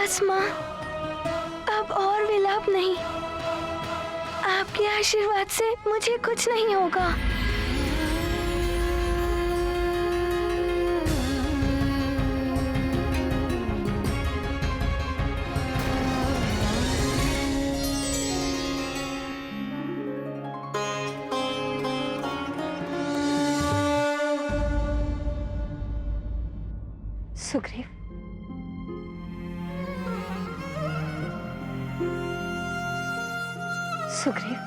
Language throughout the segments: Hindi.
बस माँ, अब और विलाप नहीं। आपके आशीर्वाद से मुझे कुछ नहीं होगा। सुग्रीव, सुग्रीव,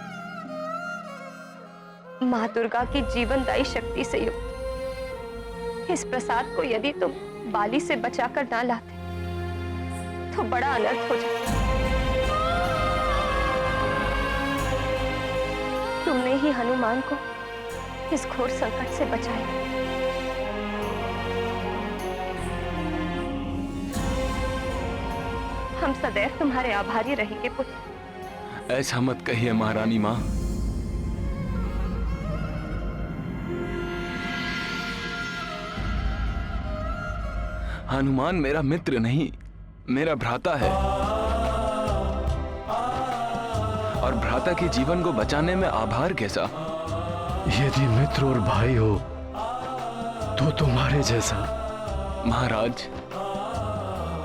माँ दुर्गा की जीवनदायी शक्ति से युक्त इस प्रसाद को यदि तुम बाली से बचाकर ना लाते तो बड़ा अनर्थ हो जाता। तुमने ही हनुमान को इस घोर संकट से बचाया। हम सदैव तुम्हारे आभारी रहेंगे पुत्र। ऐसा मत कहिए महारानी माँ। हनुमान मेरा मित्र नहीं, मेरा भ्राता है, और भ्राता के जीवन को बचाने में आभार कैसा? यदि मित्र और भाई हो तो तुम्हारे जैसा। महाराज,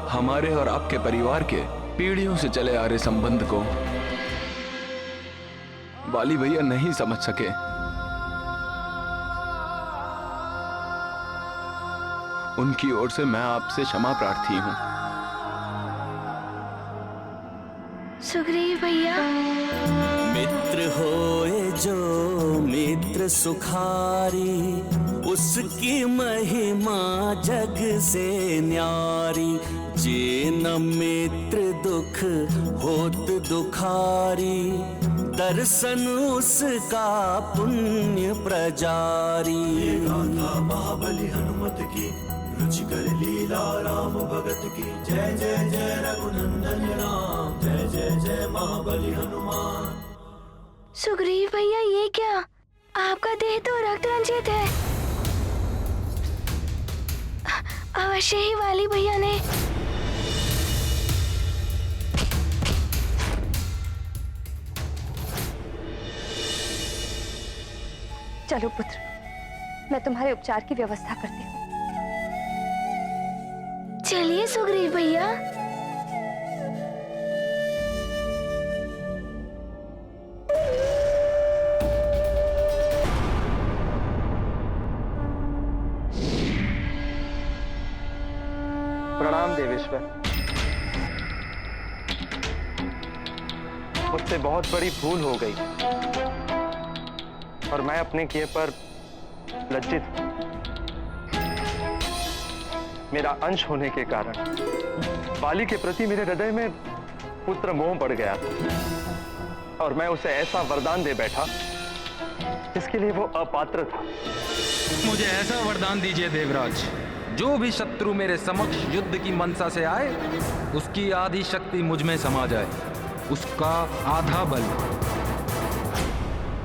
हमारे और आपके परिवार के पीढ़ियों से चले आ रहे संबंध को वाली भैया नहीं समझ सके। उनकी ओर से मैं आपसे क्षमा प्रार्थी हूं। सुग्रीव भैया। मित्र होए जो मित्र सुखारी, उसकी महिमा जग से न्यारी। जे न मित्र दुख होत दुखारी, दर्शन उसका पुण्य प्रजारी। महाबली हनुमत की, रुचिकर लीला राम भगत की। जय जय जय रघुनंदन राम, जय जय जय महाबली हनुमान। सुग्रीव भैया, ये क्या? आपका देह तो रक्त रंजित है। अवश्य ही वाली भैया ने। चलो पुत्र, मैं तुम्हारे उपचार की व्यवस्था करती हूँ। चलिए सुग्रीव भैया। प्रणाम देवेश्वर। मुझसे बहुत बड़ी भूल हो गई और मैं अपने किए पर लज्जित हूं। मेरा अंश होने के कारण बाली के प्रति मेरे हृदय में पुत्र मोह बढ़ गया और मैं उसे ऐसा वरदान दे बैठा जिसके लिए वो अपात्र था। मुझे ऐसा वरदान दीजिए देवराज, जो भी शत्रु मेरे समक्ष युद्ध की मनसा से आए, उसकी आधी शक्ति मुझ में समा जाए, उसका आधा बल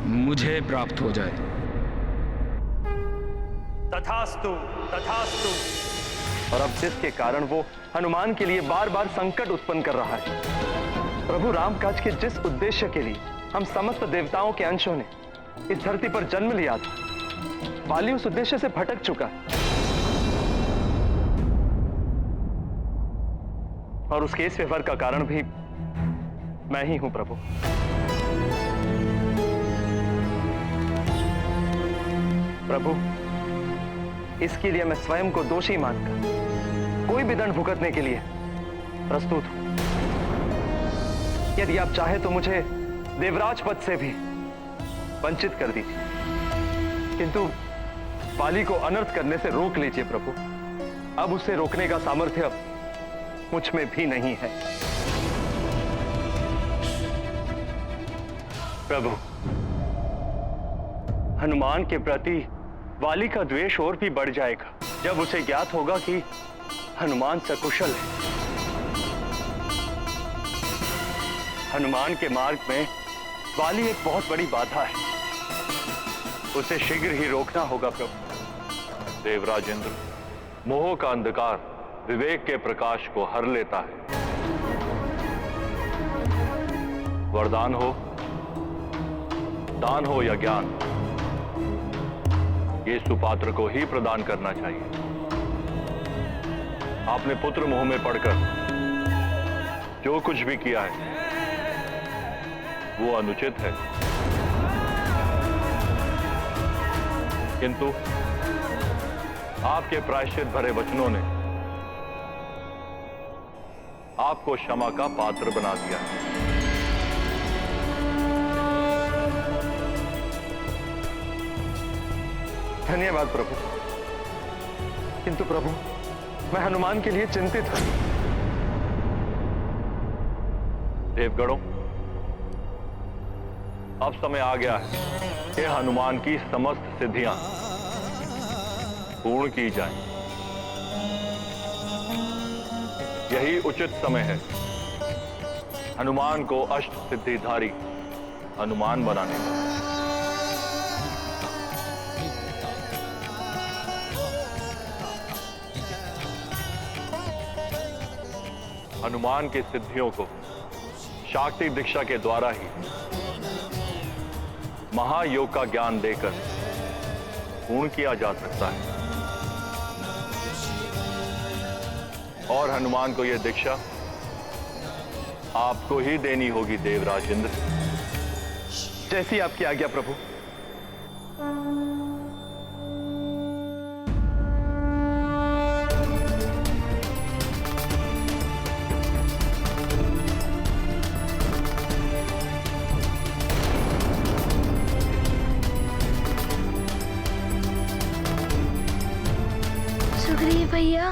मुझे प्राप्त हो जाए। तथास्तु, तथास्तु। और अब जिसके कारण वो हनुमान के लिए बार बार संकट उत्पन्न कर रहा है, प्रभु रामकाज के जिस उद्देश्य के लिए हम समस्त देवताओं के अंशों ने इस धरती पर जन्म लिया था, बाली उस उद्देश्य से भटक चुका है और उसके इस व्यवहार का कारण भी मैं ही हूं प्रभु। प्रभु, इसके लिए मैं स्वयं को दोषी मानकर कोई भी दंड भुगतने के लिए प्रस्तुत हूं। यदि आप चाहे तो मुझे देवराज पद से भी वंचित कर दीजिए, किंतु बाली को अनर्थ करने से रोक लीजिए प्रभु। अब उसे रोकने का सामर्थ्य मुझ में भी नहीं है। प्रभु, हनुमान के प्रति वाली का द्वेष और भी बढ़ जाएगा जब उसे ज्ञात होगा कि हनुमान सकुशल है। हनुमान के मार्ग में वाली एक बहुत बड़ी बाधा है, उसे शीघ्र ही रोकना होगा प्रभु। देवराजेंद्र, मोह का अंधकार विवेक के प्रकाश को हर लेता है। वरदान हो, दान हो या ज्ञान, ये सुपात्र को ही प्रदान करना चाहिए। आपने पुत्र मुंह में पड़कर जो कुछ भी किया है वो अनुचित है, किंतु आपके प्रायश्चित भरे वचनों ने आपको क्षमा का पात्र बना दिया। धन्यवाद प्रभु। किंतु प्रभु, मैं हनुमान के लिए चिंतित हूं। देवगणों, अब समय आ गया है कि हनुमान की समस्त सिद्धियां पूर्ण की जाएं। यही उचित समय है हनुमान को अष्ट सिद्धिधारी हनुमान बनाने का। हनुमान की सिद्धियों को शाक्ति दीक्षा के द्वारा ही महायोग का ज्ञान देकर पूर्ण किया जा सकता है। और हनुमान को यह दीक्षा आपको ही देनी होगी देवराज इंद्र। जैसी आपकी आज्ञा प्रभु। सुग्रीव भैया,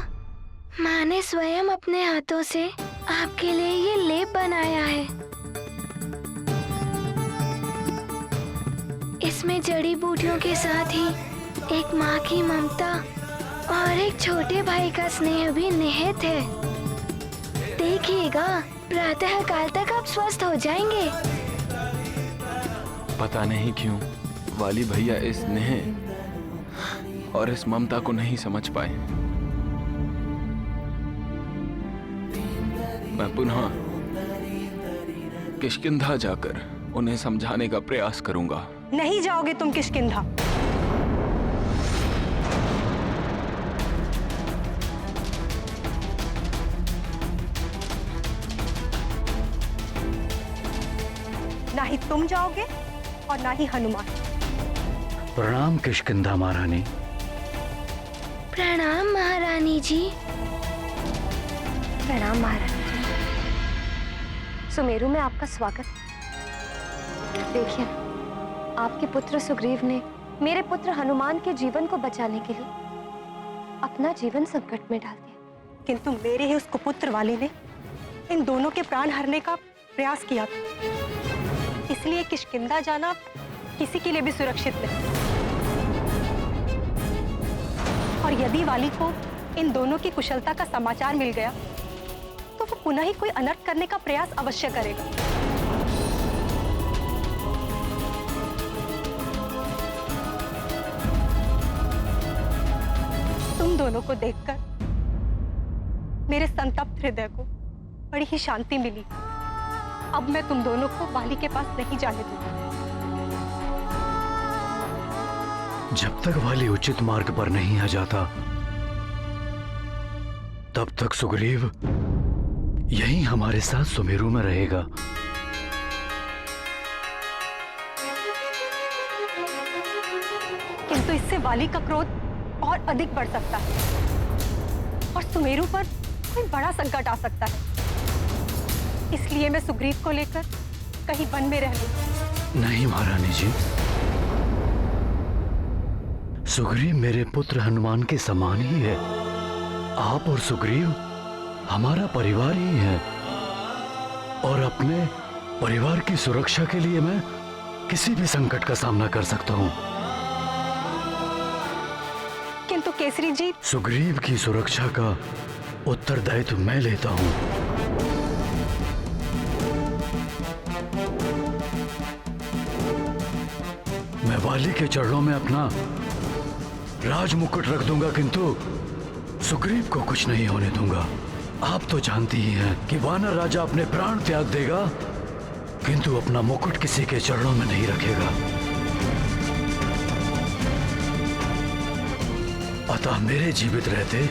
माँ ने स्वयं अपने हाथों से आपके लिए ये लेप बनाया है। इसमें जड़ी बूटियों के साथ ही एक माँ की ममता और एक छोटे भाई का स्नेह भी निहित है। देखिएगा, प्रातः काल तक आप स्वस्थ हो जाएंगे। पता नहीं क्यों वाली भैया इस स्नेह और इस ममता को नहीं समझ पाए। मैं पुनः किष्किंधा जाकर उन्हें समझाने का प्रयास करूंगा। नहीं जाओगे तुम किष्किंधा। ना ही तुम जाओगे और ना ही हनुमान। प्रणाम किष्किंधा महारानी। प्रणाम महारानी जी। प्रणाम महारानी। सुमेरु में आपका स्वागत। देखिए, आपके पुत्र सुग्रीव ने मेरे पुत्र हनुमान के जीवन को बचाने के लिए अपना जीवन संकट में डाल दिया, किंतु मेरे ही उस कुपुत्र वाली ने इन दोनों के प्राण हरने का प्रयास किया था। इसलिए किष्किंधा जाना किसी के लिए भी सुरक्षित नहीं। और यदि वाली को इन दोनों की कुशलता का समाचार मिल गया तो वो पुनः ही कोई अनर्थ करने का प्रयास अवश्य करेगा। तुम दोनों को देखकर मेरे संतप्त हृदय को बड़ी ही शांति मिली। अब मैं तुम दोनों को वाली के पास नहीं जाने दूंगा। जब तक वाली उचित मार्ग पर नहीं आ जाता तब तक सुग्रीव यहीं हमारे साथ सुमेरु में रहेगा। किंतु इससे वाली का क्रोध और अधिक बढ़ सकता है और सुमेरु पर कोई बड़ा संकट आ सकता है। इसलिए मैं सुग्रीव को लेकर कहीं वन में रह लूं। नहीं महारानी जी, सुग्रीव मेरे पुत्र हनुमान के समान ही है। आप और सुग्रीव हमारा परिवार ही है और अपने परिवार की सुरक्षा के लिए मैं किसी भी संकट का सामना कर सकता हूं। किंतु केसरी जी, सुग्रीव की सुरक्षा का उत्तरदायित्व मैं लेता हूं। मैं वाली के चरणों में अपना राज मुकुट रख दूंगा, किंतु सुग्रीव को कुछ नहीं होने दूंगा। आप तो जानती ही हैं कि वानर राजा अपने प्राण त्याग देगा किंतु अपना मुकुट किसी के चरणों में नहीं रखेगा। अतः मेरे जीवित रहते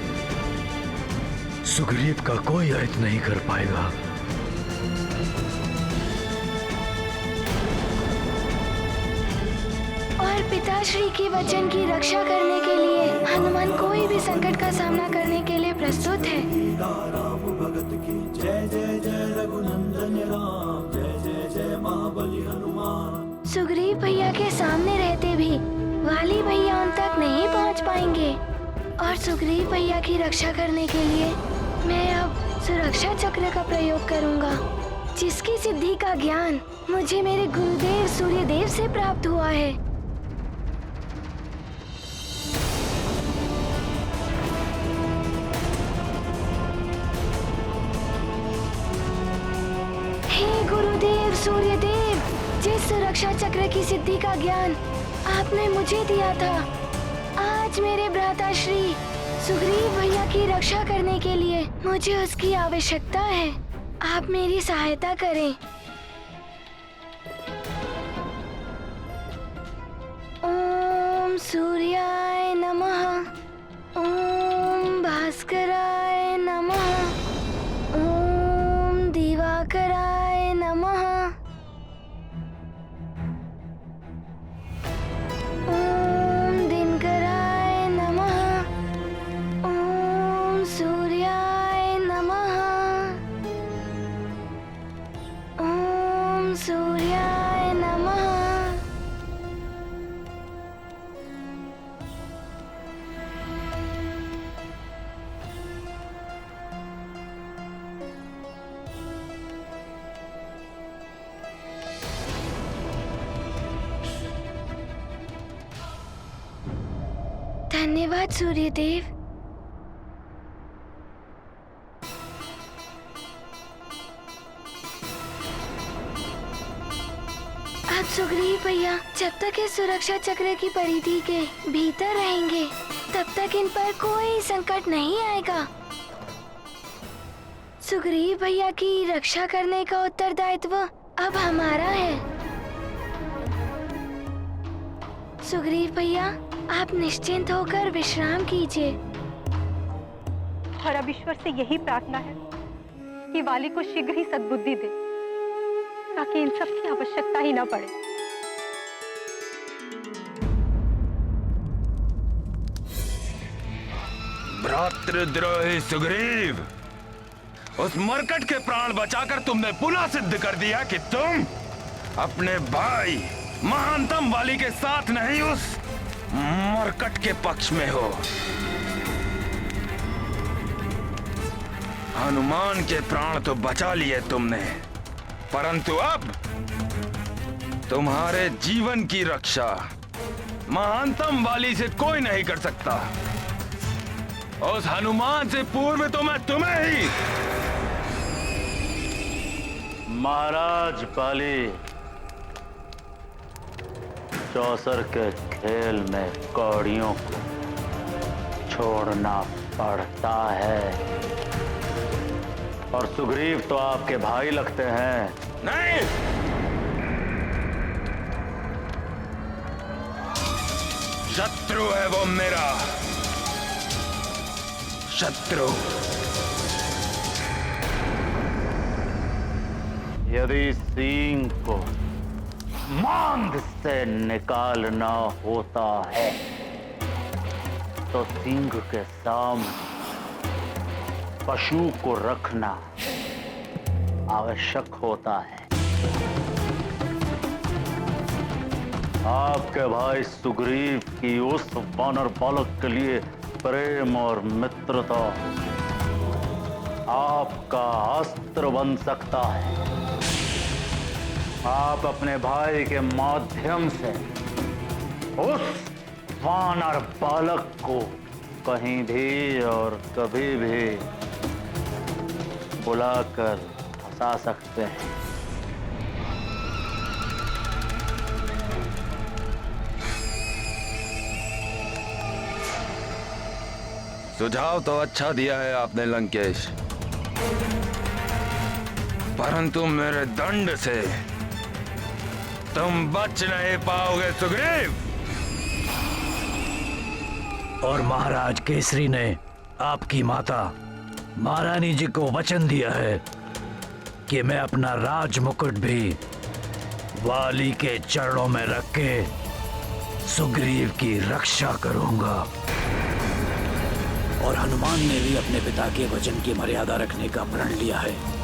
सुग्रीव का कोई हित नहीं कर पाएगा। और पिताश्री के वचन की रक्षा करने के लिए हनुमान कोई भी संकट का सामना करने के लिए प्रस्तुत है। राम भगत की जय जय जय रघुनंदन राम, जय जय जय महाबली हनुमान। सुग्रीव भैया के सामने रहते भी वाली भैया उन तक नहीं पहुंच पाएंगे। और सुग्रीव भैया की रक्षा करने के लिए मैं अब सुरक्षा चक्र का प्रयोग करूंगा, जिसकी सिद्धि का ज्ञान मुझे मेरे गुरुदेव सूर्यदेव से प्राप्त हुआ है। हे गुरुदेव सूर्यदेव, जिस सुरक्षा चक्र की सिद्धि का ज्ञान आपने मुझे दिया था, आज मेरे भ्राता श्री सुग्रीव भैया की रक्षा करने के लिए मुझे उसकी आवश्यकता है। आप मेरी सहायता करें। ओम सूर्याय नमः, ओम भास्कराय नमः, ओम दिवाकराय नमः, ओम दिनकराय नमः, ओम सूर्याय नमः, ओम सूर्याय नमः। धन्यवाद सूर्यदेव। अब सुग्रीव भैया जब तक इस सुरक्षा चक्र की परिधि के भीतर रहेंगे, तब तक इन पर कोई संकट नहीं आएगा। सुग्रीव भैया की रक्षा करने का उत्तरदायित्व अब हमारा है। सुग्रीव भैया, आप निश्चिंत होकर विश्राम कीजिए। और अब ईश्वर से यही प्रार्थना है कि वाली को शीघ्र ही सद्बुद्धि दे, ताकि इन सब की आवश्यकता ही न पड़े। भ्रातृद्रोही सुग्रीव, उस मरकट के प्राण बचाकर तुमने पुनः सिद्ध कर दिया कि तुम अपने भाई महानतम वाली के साथ नहीं, उस मरकट के पक्ष में हो। हनुमान के प्राण तो बचा लिए तुमने, परंतु अब तुम्हारे जीवन की रक्षा महानतम वाली से कोई नहीं कर सकता। उस हनुमान से पूर्व तो मैं तुम्हें ही। महाराज बाली, चौसर के खेल में कौड़ियों को छोड़ना पड़ता है, और सुग्रीव तो आपके भाई लगते हैं। नहीं, शत्रु है वो मेरा, शत्रु। यदि सींग को मांग से निकालना होता है तो सींग के सामने पशु को रखना आवश्यक होता है। आपके भाई सुग्रीव की उस वानर बालक के लिए प्रेम और मित्रता आपका अस्त्र बन सकता है। आप अपने भाई के माध्यम से उस वानर बालक को कहीं भी और कभी भी बुलाकर फंसा सकते हैं। सुझाव तो अच्छा दिया है आपने लंकेश, परंतु मेरे दंड से तुम बच नहीं पाओगे सुग्रीव। और महाराज केसरी ने आपकी माता महारानी जी को वचन दिया है कि मैं अपना राज मुकुट भी वाली के चरणों में रख के सुग्रीव की रक्षा करूंगा। और हनुमान ने भी अपने पिता के वचन की मर्यादा रखने का प्रण लिया है।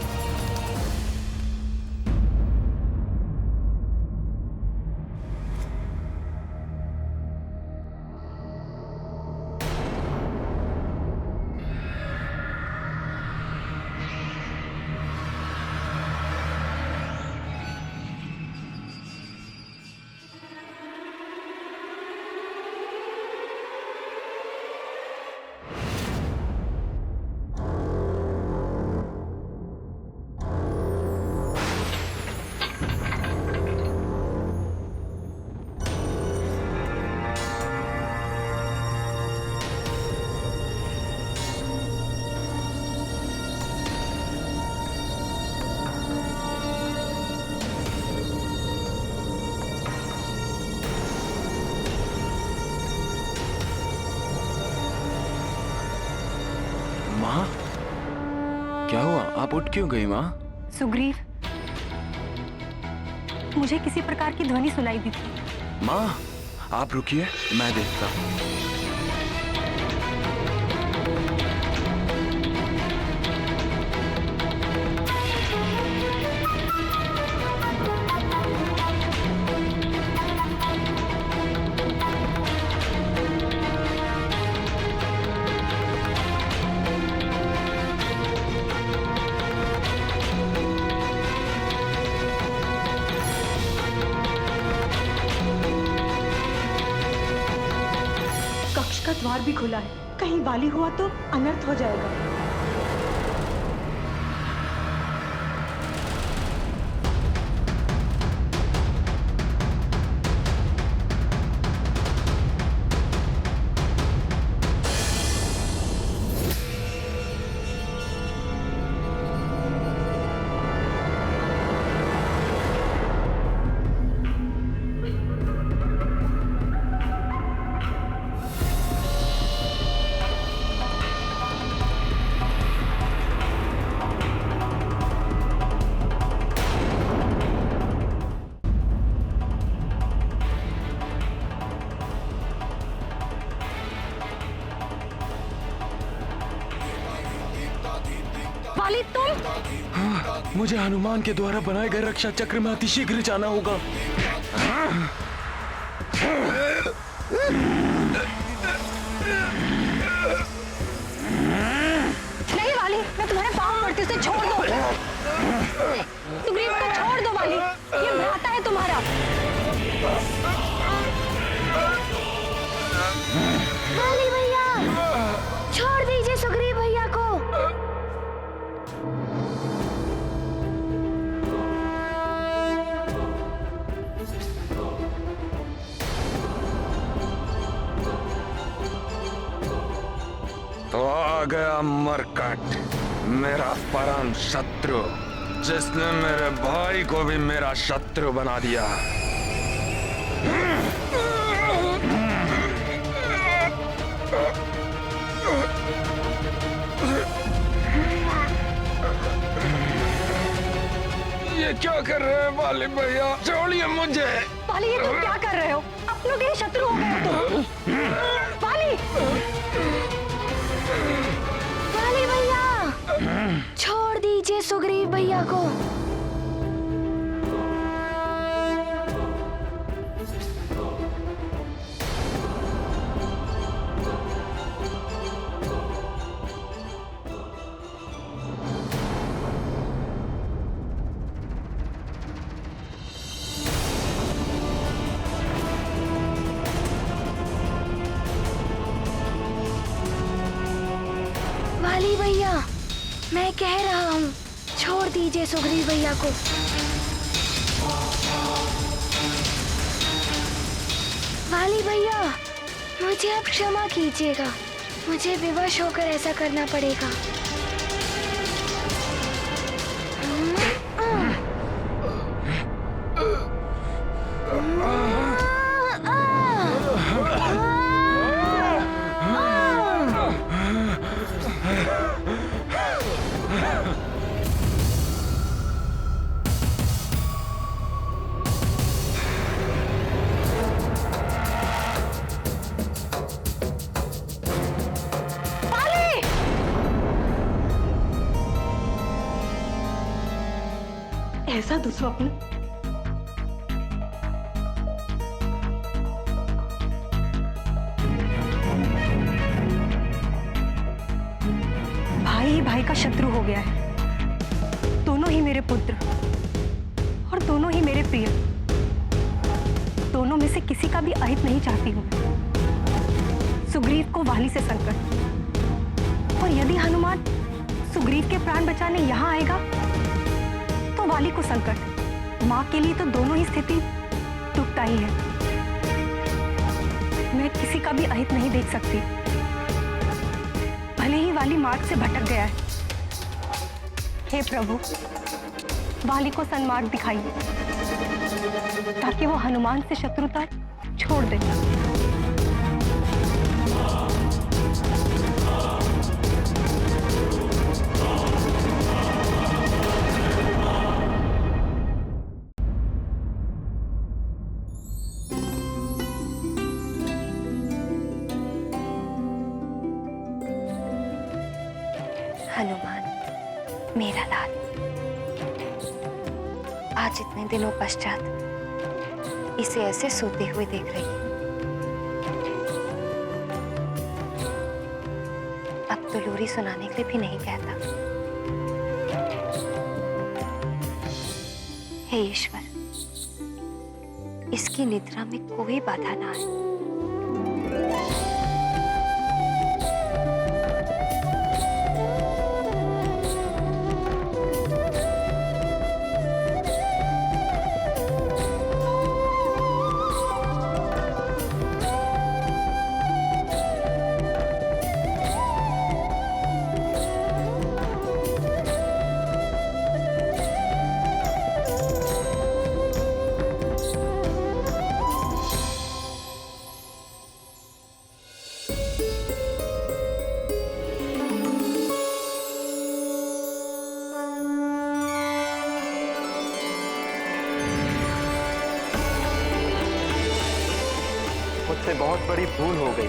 माँ, क्या हुआ? आप उठ क्यों गई माँ? सुग्रीव, मुझे किसी प्रकार की ध्वनि सुनाई दी थी। माँ, आप रुकिए, मैं देखता हूँ। कक्ष का द्वार भी खुला है, कहीं वाली हुआ तो अनर्थ हो जाएगा। वाली तुम? हाँ, मुझे हनुमान के द्वारा बनाए गए रक्षा चक्र में अतिशीघ्र जाना होगा। नहीं वाली, मैं तुम्हारे पाँव पड़ती हूँ, उसे छोड़ दो। सुग्रीव को छोड़ दो वाली, ये भ्राता है तुम्हारा। वाली भैया, छोड़ दीजिए सुग्रीव भैया को। तो आ गया मरकट, मेरा परम शत्रु, जिसने मेरे भाई को भी मेरा शत्रु बना दिया। ये क्या कर रहे हैं वाली भैया? छोड़िए मुझे। वाली, ये तुम क्या कर रहे हो? अपनों के शत्रु हो गए तुम। वाली! वाली भैया, छोड़ दीजिए सुग्रीव भैया को। वाली भैया, मैं कह रहा हूँ, छोड़ दीजिए सुग्रीव भैया को। वाली भैया, मुझे अब क्षमा कीजिएगा, मुझे विवश होकर ऐसा करना पड़ेगा। बता दो स्वप्न। भाई ही भाई का शत्रु हो गया है। दोनों ही मेरे पुत्र और दोनों ही मेरे प्रिय। दोनों में से किसी का भी अहित नहीं चाहती हूँ। सुग्रीव को वाली से संकट, और यदि हनुमान सुग्रीव के प्राण बचाने यहाँ आएगा तो वाली को संकट। माँ के लिए तो दोनों ही स्थिति दुखदायी है। मैं किसी का भी अहित नहीं देख सकती, भले ही वाली मार्ग से भटक गया है। हे प्रभु, वाली को सन्मार्ग दिखाइए ताकि वो हनुमान से शत्रुता छोड़ दे। हनुमान मेरा लाल, आज इतने दिनों पश्चात इसे ऐसे सोते हुए देख रही हूं। अब तो लोरी सुनाने के लिए भी नहीं कहता। हे ईश्वर, इसकी निद्रा में कोई बाधा ना आए। मुझसे बहुत बड़ी भूल हो गई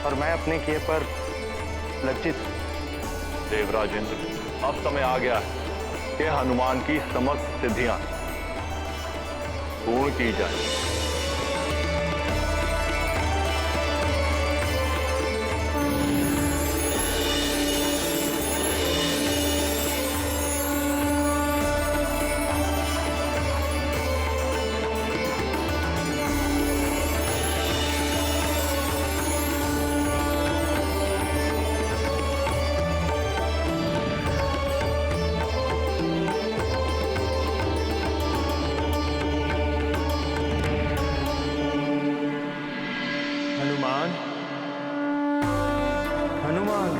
और मैं अपने किए पर लज्जित हूं। देवराजेंद्र, अब समय आ गया है कि हनुमान की समस्त सिद्धियां पूर्ण की जाए। हनुमान, हनुमान,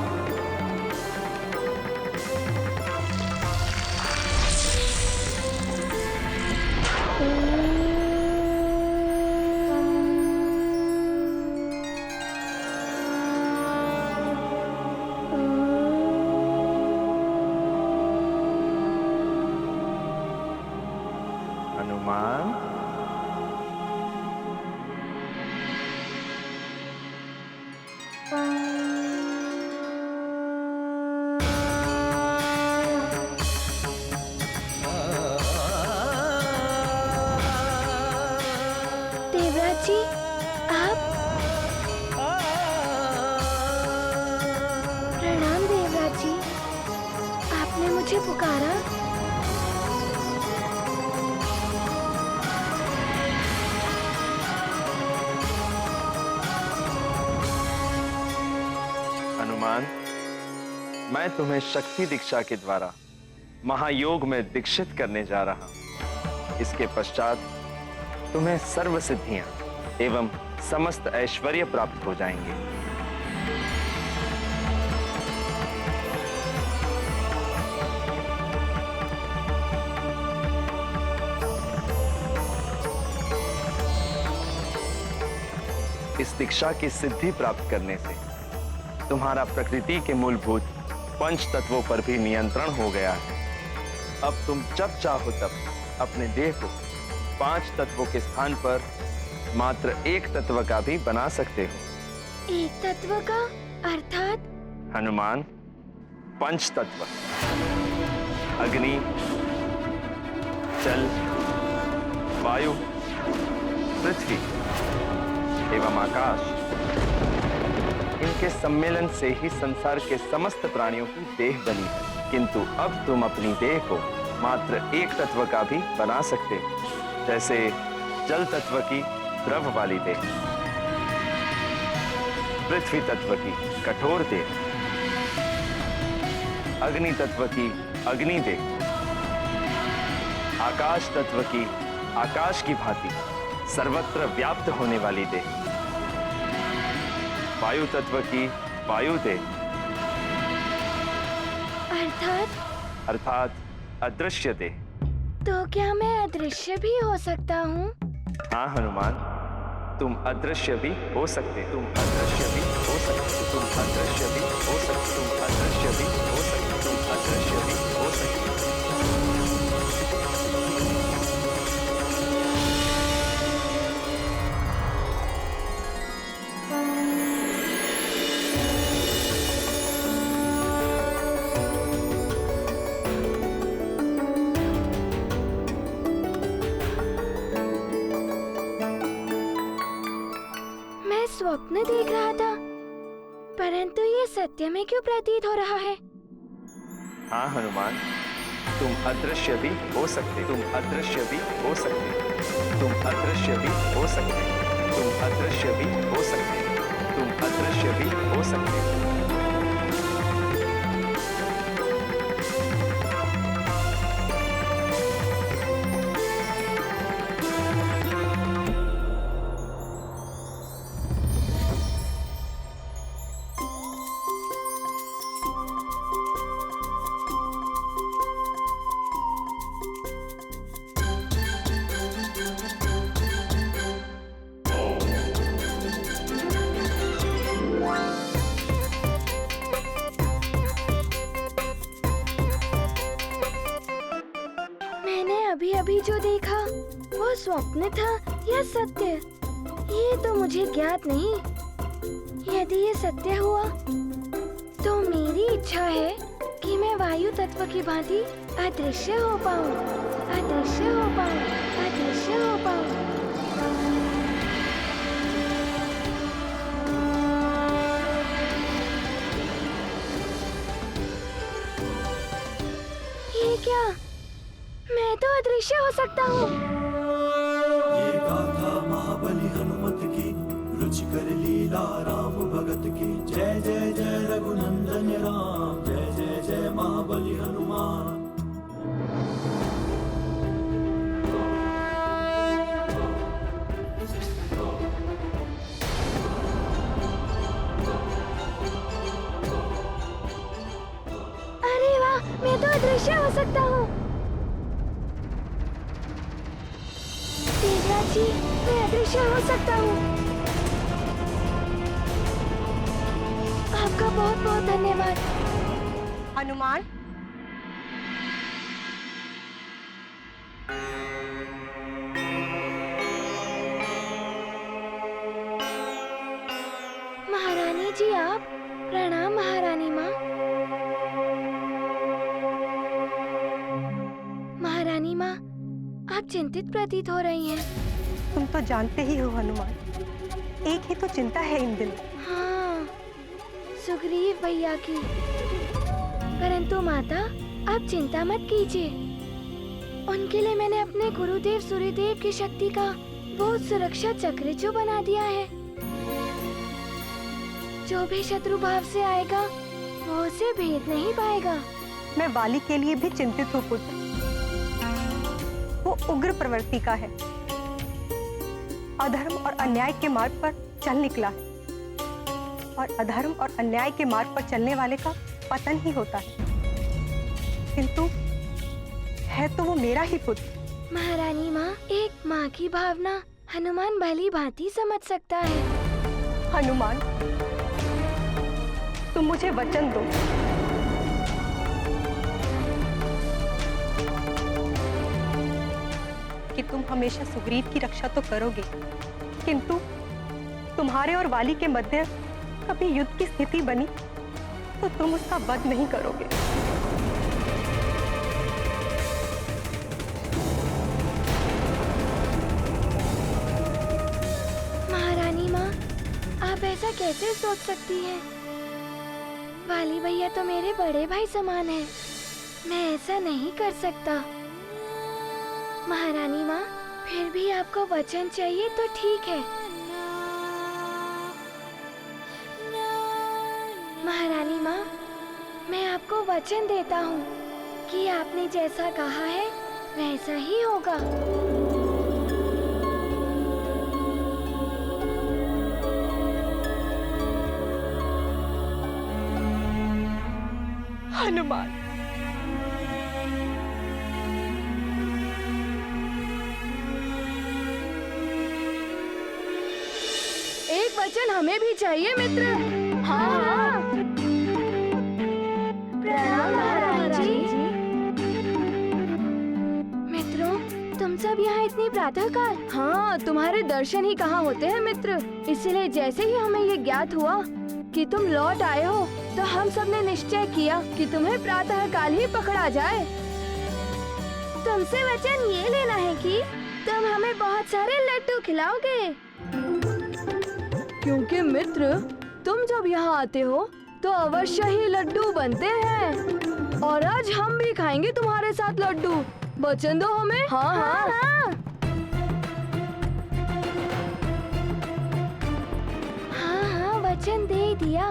देवराज जी, आप? प्रणाम देवराज जी, आपने मुझे पुकारा? हनुमान, मैं तुम्हें शक्ति दीक्षा के द्वारा महायोग में दीक्षित करने जा रहा हूं। इसके पश्चात तुम्हें सर्व सिद्धियां एवं समस्त ऐश्वर्य प्राप्त हो जाएंगे। इस दीक्षा की सिद्धि प्राप्त करने से तुम्हारा प्रकृति के मूलभूत पंच तत्वों पर भी नियंत्रण हो गया है। अब तुम जब चाहो तब अपने देह को 5 तत्वों के स्थान पर मात्र एक तत्व का भी बना सकते हो। एक तत्व का अर्थात? हनुमान, पंच तत्व अग्नि, जल, वायु, पृथ्वी एवं आकाश, इनके सम्मेलन से ही संसार के समस्त प्राणियों की देह बनी है। किंतु अब तुम अपनी देह को मात्र एक तत्व का भी बना सकते हो, जैसे जल तत्व की द्रव वाली देह, पृथ्वी तत्व की कठोर देह, अग्नि तत्व की अग्नि देह, आकाश तत्व की आकाश की भांति सर्वत्र व्याप्त होने वाली देह, वायु तत्व की वायु देह, अर्थात अदृश्य देह। तो क्या मैं अदृश्य भी हो सकता हूँ? हाँ हनुमान, तुम अदृश्य भी हो सकते, तुम अदृश्य भी हो सकते, तुम अदृश्य भी हो सकते, तुम अदृश्य भी हो सकते, तुम अदृश्य भी हो सकते। स्वप्न देख रहा था, परंतु ये सत्य में क्यों प्रतीत हो रहा है? हाँ हनुमान, तुम अदृश्य भी हो सकते, तुम अदृश्य भी हो सकते, तुम अदृश्य भी हो सकते, तुम अदृश्य भी हो सकते, तुम अदृश्य भी हो सकते। अभी जो देखा वो स्वप्न था या सत्य, ये तो मुझे ज्ञात नहीं। यदि ये सत्य हुआ तो मेरी इच्छा है कि मैं वायु तत्व की भांति अदृश्य हो पाऊं, अदृश्य हो पाऊं, अदृश्य हो पाऊं। ये क्या? मैं तो अदृश्य हो सकता हूँ। ये गाथा महाबली हनुमत की, रुचिकर लीला राम भगत की। जय जय जय रघुनंदन राम, जय जय जय महाबली हनुमान। अरे वाह, मैं तो अदृश्य हो सकता हूँ। देवराज जी, मैं अदृश्य हो सकता हूँ। आपका बहुत बहुत धन्यवाद। हनुमान, महारानी जी आप, प्रणाम महारानी माँ। महारानी माँ, आप चिंतित प्रतीत हो रही हैं। तुम तो जानते ही हो हनुमान, एक ही तो चिंता है इन दिनों। हाँ, सुग्रीव भैया की। परंतु माता, आप चिंता मत कीजिए। उनके लिए मैंने अपने गुरुदेव सूर्यदेव की शक्ति का वो सुरक्षा चक्र जो बना दिया है। जो भी शत्रु भाव से आएगा वो उसे भेद नहीं पाएगा। मैं वाली के लिए भी चिंतित हूँ पुत्र। वो उग्र प्रवृत्ति का है, अधर्म और अन्याय के मार्ग पर चल निकला है, और अधर्म और अन्याय के मार्ग पर चलने वाले का पतन ही होता है। किंतु है तो वो मेरा ही पुत्र। महारानी माँ, एक माँ की भावना हनुमान भली भांति समझ सकता है। हनुमान, तुम मुझे वचन दो कि तुम हमेशा सुग्रीव की रक्षा तो करोगे, किंतु तुम्हारे और वाली के मध्य कभी युद्ध की स्थिति बनी तो तुम उसका वध नहीं करोगे। कैसे सोच सकती है? वाली भैया तो मेरे बड़े भाई समान है। मैं ऐसा नहीं कर सकता। महारानी माँ, फिर भी आपको वचन चाहिए तो ठीक है। महारानी माँ, मैं आपको वचन देता हूँ कि आपने जैसा कहा है वैसा ही होगा। हनुमान, एक वचन हमें भी चाहिए मित्र। हाँ, प्रणाम महाराज जी। मित्रों, तुम सब यहाँ इतनी प्रातःकाल? हाँ, तुम्हारे दर्शन ही कहाँ होते हैं मित्र। इसलिए जैसे ही हमें ये ज्ञात हुआ कि तुम लौट आए हो, तो हम सब ने निश्चय किया कि तुम्हें प्रातःकाल ही पकड़ा जाए। तुमसे वचन ये लेना है कि तुम हमें बहुत सारे लड्डू खिलाओगे। क्योंकि मित्र, तुम जब यहाँ आते हो तो अवश्य ही लड्डू बनते हैं, और आज हम भी खाएंगे तुम्हारे साथ लड्डू। वचन दो हमें। हाँ हाँ, हाँ। हाँ हाँ, वचन दे दिया।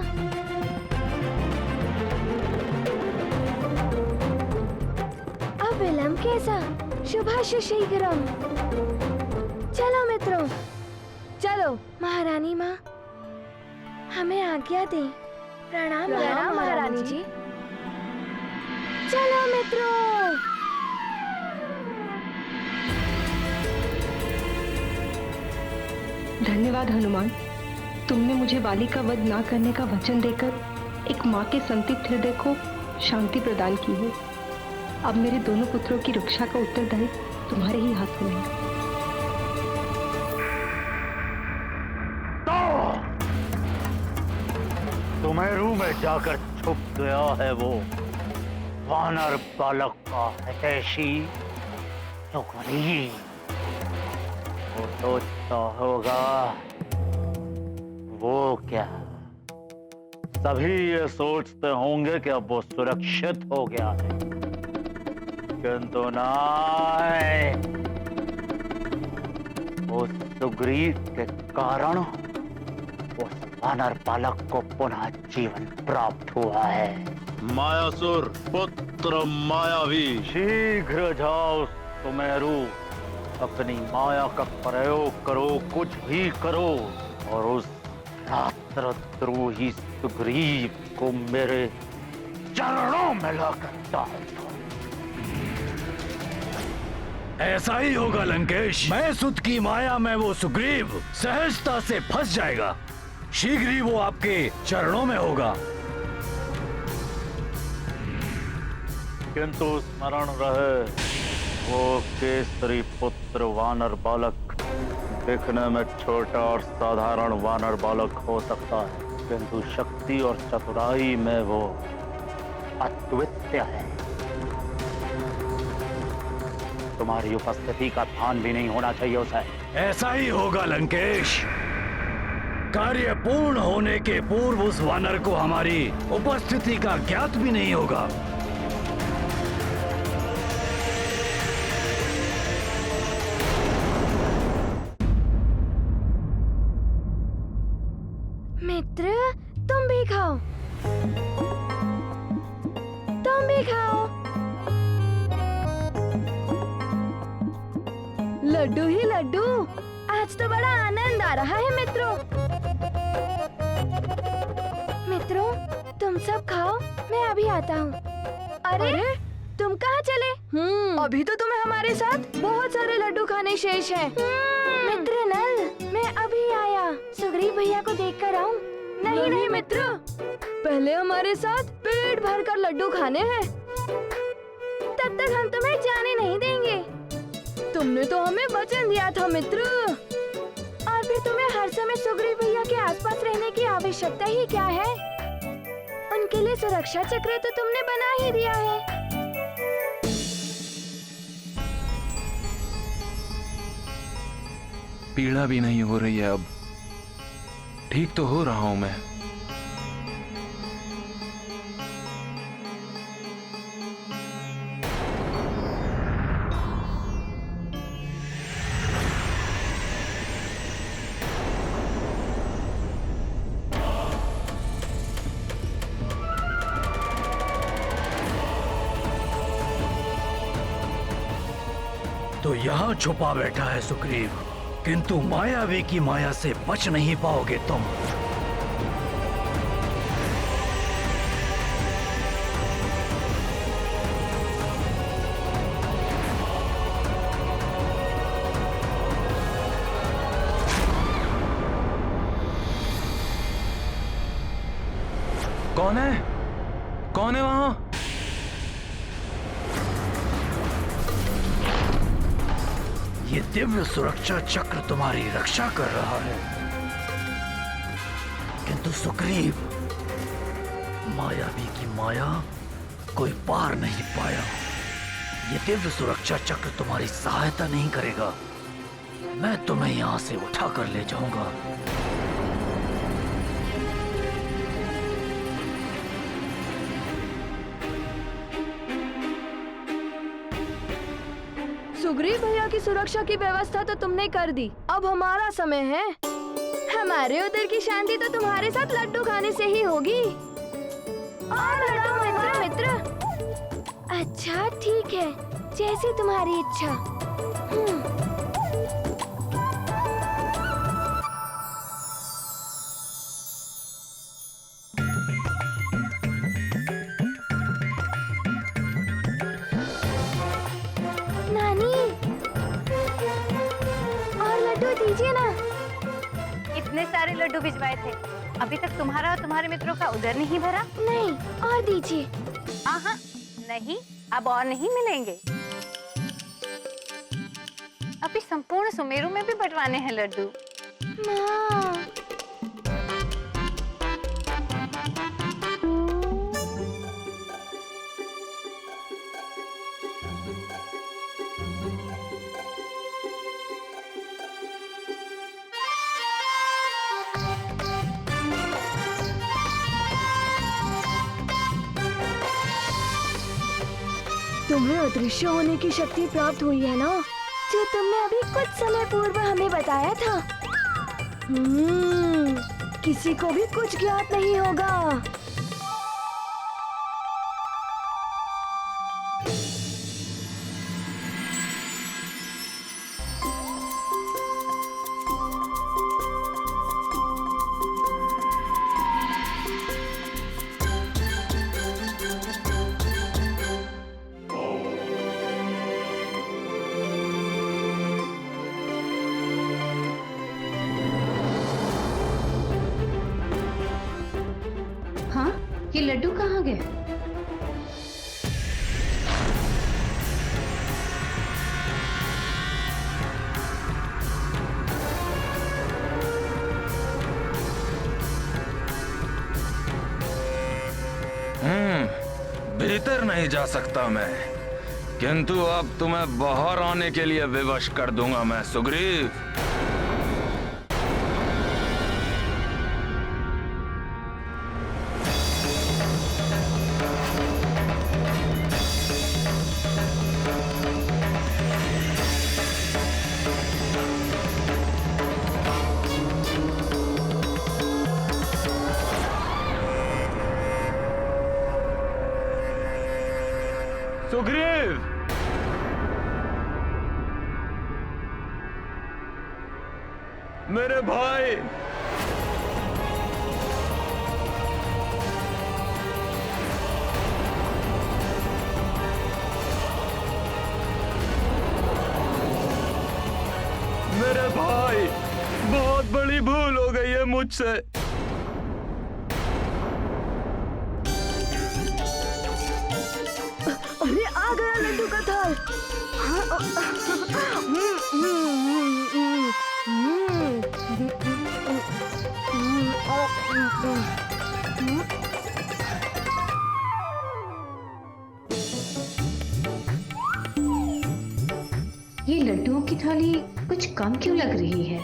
अब विलंब कैसा? शुभस्य शीघ्रम। चलो मित्रों, चलो। महारानी माँ, हमें आज्ञा दें। प्रणाम महारानी जी। चलो मित्रों। धन्यवाद हनुमान, तुमने मुझे वाली का वध ना करने का वचन देकर एक माँ के संतप्त हृदय को शांति प्रदान की है। अब मेरे दोनों पुत्रों की रक्षा का उत्तरदायित्व तुम्हारे ही हाथों में है। सुमेरु में जाकर छुप गया है वो वानर बालक का हितैषी सुग्रीव। वो सोचता होगा वो क्या, सभी ये सोचते होंगे कि अब वो सुरक्षित हो गया है, किंतु नहीं, उस सुग्रीव के कारण उस वानर बालक को पुनः जीवन प्राप्त हुआ है। मायासुर पुत्र मायावी, शीघ्र जाओ सुमेरु, अपनी माया का प्रयोग करो, कुछ भी करो, और उस रात्रद्रोही सुग्रीव को मेरे चरणों में लाकर डाल दो। ऐसा ही होगा लंकेश। मैं सुत की माया में वो सुग्रीव सहजता से फंस जाएगा। शीघ्र ही वो आपके चरणों में होगा। किंतु स्मरण रहे, वो केसरी पुत्र वानर बालक दिखने में छोटा और साधारण वानर बालक हो सकता है, किंतु शक्ति और चतुराई में वो अद्वितीय है। तुम्हारी उपस्थिति का ध्यान भी नहीं होना चाहिए उसे। ऐसा ही होगा लंकेश। कार्य पूर्ण होने के पूर्व उस वानर को हमारी उपस्थिति का ज्ञात भी नहीं होगा। मित्र, तुम भी खाओ। तुम भी खाओ। लड्डू ही लड्डू। आज तो बड़ा आनंद आ रहा है मित्रों। मित्रों, तुम सब खाओ, मैं अभी आता हूँ। अरे, तुम कहाँ चले? अभी तो तुम्हें हमारे साथ बहुत सारे लड्डू खाने शेष हैं। मित्र नल, मैं अभी आया। सुग्रीव भैया को देखकर आऊं? नहीं नहीं मित्र, पहले हमारे साथ पेट भर कर लड्डू खाने हैं, तब तक हम तुम्हें जाने नहीं देंगे। तुमने तो हमें वचन दिया था मित्र। और फिर तुम्हें हर समय सुग्रीव भैया के आसपास रहने की आवश्यकता ही क्या है? उनके लिए सुरक्षा चक्र तो तुमने बना ही दिया है। पीड़ा भी नहीं हो रही है अब। ठीक तो हो रहा हूं मैं। तो यहाँ छुपा बैठा है सुग्रीव, किंतु मायावी की माया से बच नहीं पाओगे तुम। कौन है? कौन है वहां? ये दिव्य सुरक्षा चक्र तुम्हारी रक्षा कर रहा है, किंतु सुग्रीव, मायावी की माया कोई पार नहीं पाया। ये दिव्य सुरक्षा चक्र तुम्हारी सहायता नहीं करेगा। मैं तुम्हें यहां से उठा कर ले जाऊंगा। सुग्रीव भैया की सुरक्षा की व्यवस्था तो तुमने कर दी, अब हमारा समय है। हमारे उधर की शांति तो तुम्हारे साथ लड्डू खाने से ही होगी। और मित्र मित्र। अच्छा ठीक है, जैसी तुम्हारी इच्छा। दीजिए ना। इतने सारे लड्डू भिजवाए थे, अभी तक तुम्हारा और तुम्हारे मित्रों का उधर नहीं भरा? नहीं, और दीजिए। हाँ, नहीं, अब और नहीं मिलेंगे। अभी संपूर्ण सुमेरु में भी बंटवाने हैं लड्डू। माँ। तुम्हें अदृश्य होने की शक्ति प्राप्त हुई है ना, जो तुमने अभी कुछ समय पूर्व हमें बताया था। किसी को भी कुछ ज्ञात नहीं होगा। ये लड्डू कहाँ गए? भीतर नहीं जा सकता मैं, किंतु अब तुम्हें बाहर आने के लिए विवश कर दूंगा मैं सुग्रीव। सुग्रीव, मेरे भाई, मेरे भाई, बहुत बड़ी भूल हो गई है मुझसे। अरे आ गया लड्डू का थाल। ये लड्डुओं की थाली कुछ कम क्यों लग रही है?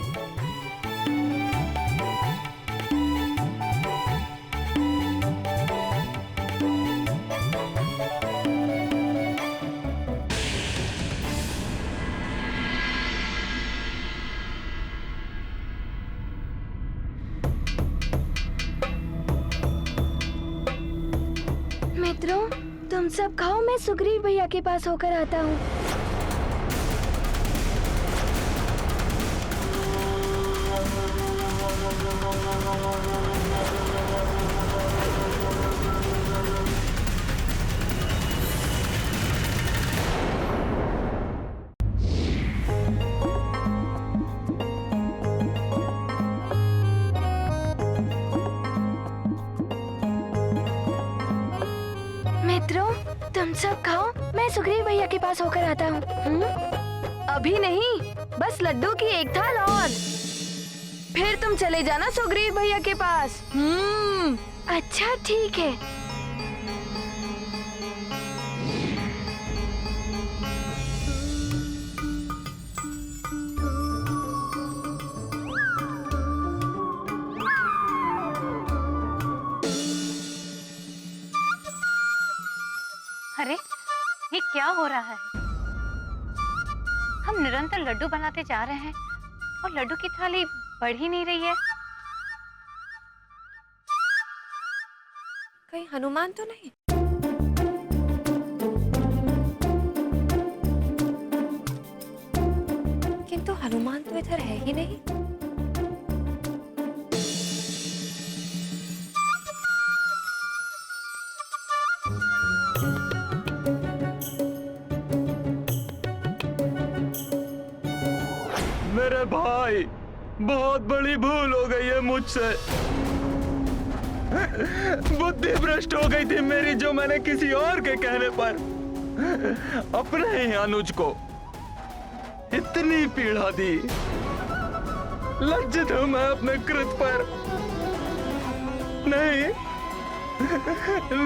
मित्रों, तुम सब खाओ, मैं सुग्रीव भैया के पास होकर आता हूँ। मित्रों, तुम सब खाओ, मैं सुग्रीव भैया के पास होकर आता हूँ। अभी नहीं, बस लड्डू की एक थाल और फिर तुम चले जाना सुग्रीव भैया के पास। अच्छा ठीक है। अरे ये क्या हो रहा है? हम निरंतर लड्डू बनाते जा रहे हैं और लड्डू की थाली बढ़ ही नहीं रही है। कहीं हनुमान तो नहीं? किंतु हनुमान तो इधर है ही नहीं। मेरे भाई, बहुत बड़ी भूल हो गई है मुझसे। बुद्धि भ्रष्ट हो गई थी मेरी, जो मैंने किसी और के कहने पर अपने ही अनुज को इतनी पीड़ा दी। लज्जित हूं मैं अपने कृत पर। नहीं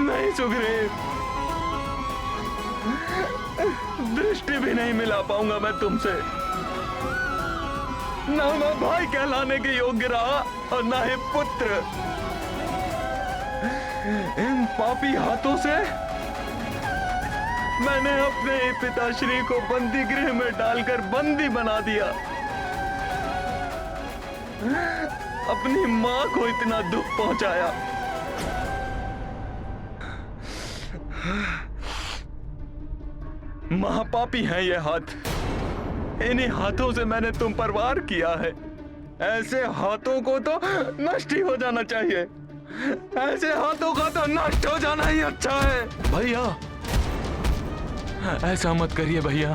नहीं सुग्रीव, दृष्टि भी नहीं मिला पाऊंगा मैं तुमसे। ना मैं भाई कहलाने के योग्य रहा और ना ही पुत्र। इन पापी हाथों से मैंने अपने पिताश्री को बंदी गृह में डालकर बंदी बना दिया। अपनी मां को इतना दुख पहुंचाया। महापापी हैं ये हाथ। इन्हीं हाथों से मैंने तुम पर वार किया है। ऐसे हाथों को तो नष्ट ही हो जाना चाहिए। ऐसे हाथों का तो नष्ट हो जाना ही अच्छा है। भैया ऐसा मत करिए भैया।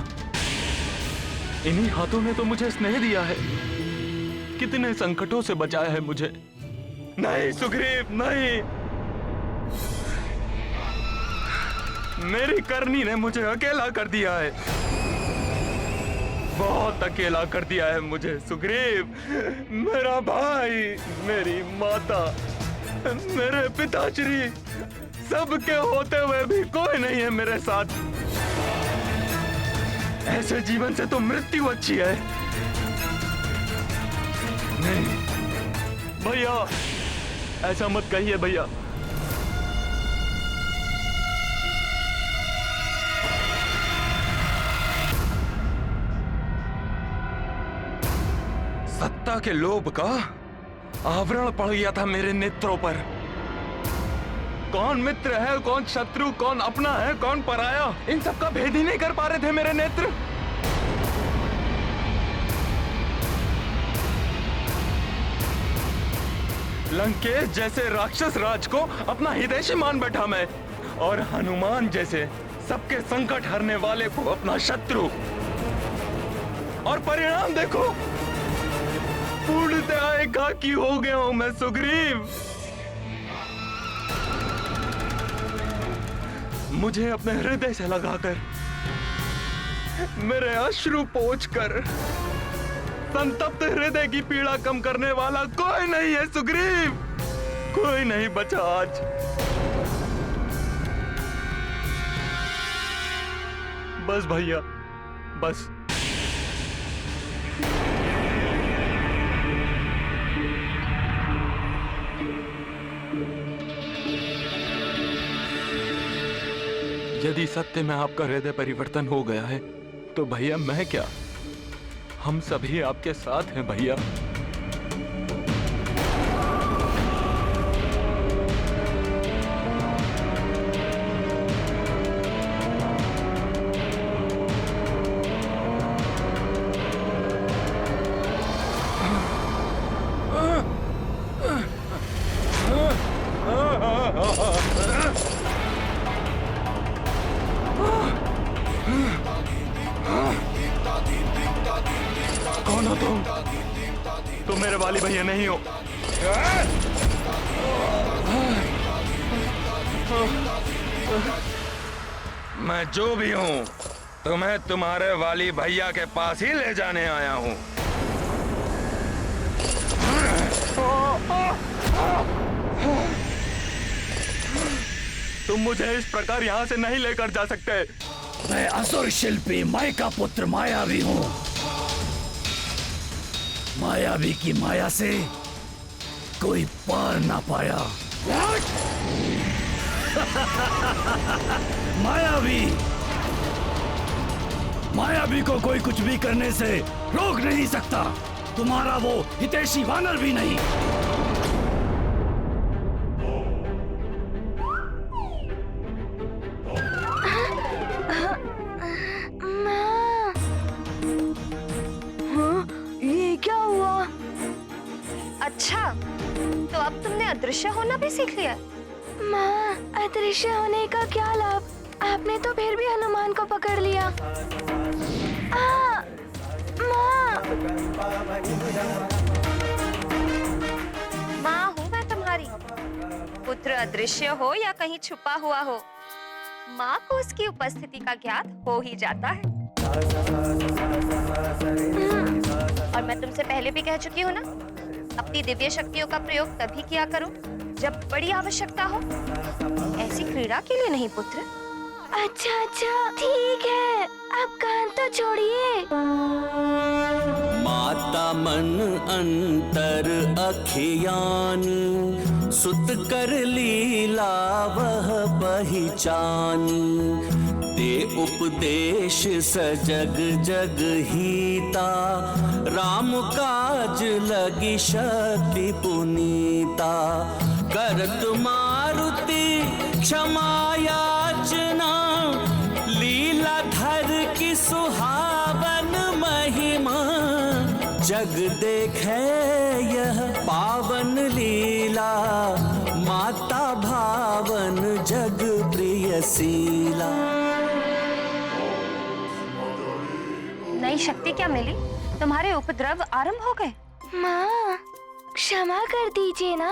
इन्हीं हाथों ने तो मुझे स्नेह दिया है, कितने संकटों से बचाया है मुझे। नहीं सुग्रीव नहीं, मेरी करनी ने मुझे अकेला कर दिया है। बहुत अकेला कर दिया है मुझे सुग्रीव। मेरा भाई, मेरी माता, मेरे पिताश्री, सबके होते हुए भी कोई नहीं है मेरे साथ। ऐसे जीवन से तो मृत्यु अच्छी है। नहीं भैया, ऐसा मत कहिए भैया। सत्ता के लोभ का आवरण पड़ गया था मेरे नेत्रों पर। कौन मित्र है, कौन शत्रु, कौन अपना है, कौन पराया, इन सब का भेद ही नहीं कर पा रहे थे मेरे नेत्र। लंकेश जैसे राक्षस राज को अपना हितैषी मान बैठा मैं, और हनुमान जैसे सबके संकट हरने वाले को अपना शत्रु। और परिणाम देखो, पूर्णतः एकाकी हो गया हूं मैं सुग्रीव। मुझे अपने हृदय से लगाकर, मेरे अश्रु पोंछकर संतप्त हृदय की पीड़ा कम करने वाला कोई नहीं है सुग्रीव। कोई नहीं बचा आज। बस भैया, बस। यदि सत्य में आपका हृदय परिवर्तन हो गया है तो भैया मैं क्या, हम सभी आपके साथ हैं भैया। कौन हो तुम? तुम मेरे वाली भैया नहीं हो। मैं जो भी हूँ, तुम्हें तुम्हारे वाली भैया के पास ही ले जाने आया हूँ। तुम मुझे इस प्रकार यहाँ से नहीं लेकर जा सकते। मैं असुर शिल्पी माया का पुत्र मायावी हूँ। मायावी की माया से कोई पार ना पाया। मायावी को कोई कुछ भी करने से रोक नहीं सकता। तुम्हारा वो हितैषी वानर भी नहीं। ये क्या हुआ? अच्छा, तो अब तुमने अदृश्य होना भी सीख लिया? माँ, अदृश्य होने का क्या लाभ? आपने तो फिर भी हनुमान को पकड़ लिया। माँ हूँ मैं तुम्हारी। पुत्र अदृश्य हो या कहीं छुपा हुआ हो, माँ को उसकी उपस्थिति का ज्ञात हो ही जाता है। और मैं तुमसे पहले भी कह चुकी हूँ ना, अपनी दिव्य शक्तियों का प्रयोग तभी किया करो जब बड़ी आवश्यकता हो, ऐसी क्रीड़ा के लिए नहीं पुत्र। अच्छा अच्छा, ठीक है, अब कान तो छोड़िए। माता मन अंतर अखियानी, सुत कर लीला वह पहचानी। दे उपदेश सजग जग हीता, राम काज लगी शक्ति पुनीता। करत मारुति क्षमा याचना, लीला धर की सुहावन महिमा। जग देखे यह पावन लीला, माता भावन जग प्रिय शीला। नई शक्ति क्या मिली? तुम्हारे उपद्रव आरंभ हो गए। माँ, क्षमा कर दीजिए ना,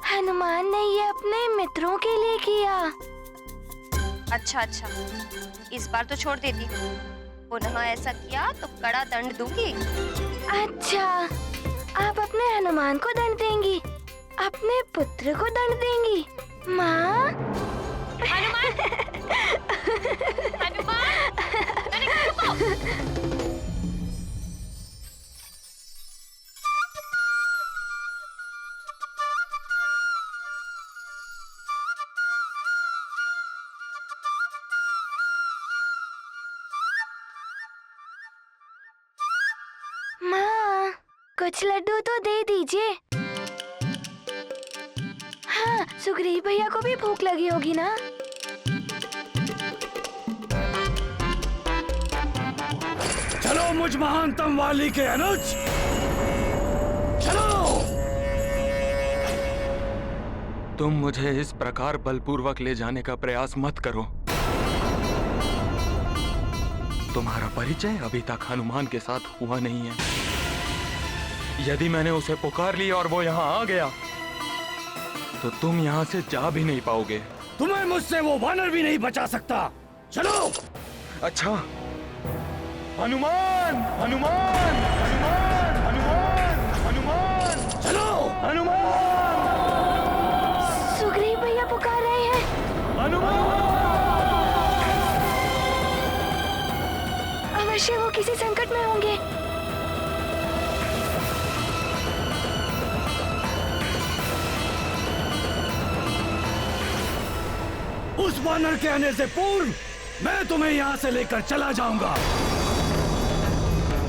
हनुमान ने ये अपने मित्रों के लिए किया। अच्छा अच्छा, इस बार तो छोड़ देती हूँ, पुनः ऐसा किया तो कड़ा दंड दूंगी। अच्छा, आप अपने हनुमान को दंड देंगी, अपने पुत्र को दंड देंगी? माँ, हनुमान हनुमान, मैंने कहा रुको। माँ, कुछ लड्डू तो दे दीजिए। हाँ, सुग्रीव भैया को भी भूख लगी होगी ना? चलो मुझ महानतम वाली के अनुज, चलो। तुम मुझे इस प्रकार बलपूर्वक ले जाने का प्रयास मत करो। तुम्हारा परिचय अभी तक हनुमान के साथ हुआ नहीं है। यदि मैंने उसे पुकार लिया और वो यहाँ आ गया, तो तुम यहाँ से जा भी नहीं पाओगे। तुम्हें मुझसे वो वानर भी नहीं बचा सकता। चलो। अच्छा, हनुमान हनुमान हनुमान हनुमान हनुमान, चलो। हनुमान सुग्रीव भैया पुकार रहे हैं। हनुमान। अवश्य वो किसी संकट में होंगे। उस वानर के आने से पूर्व मैं तुम्हें यहाँ से लेकर चला जाऊंगा।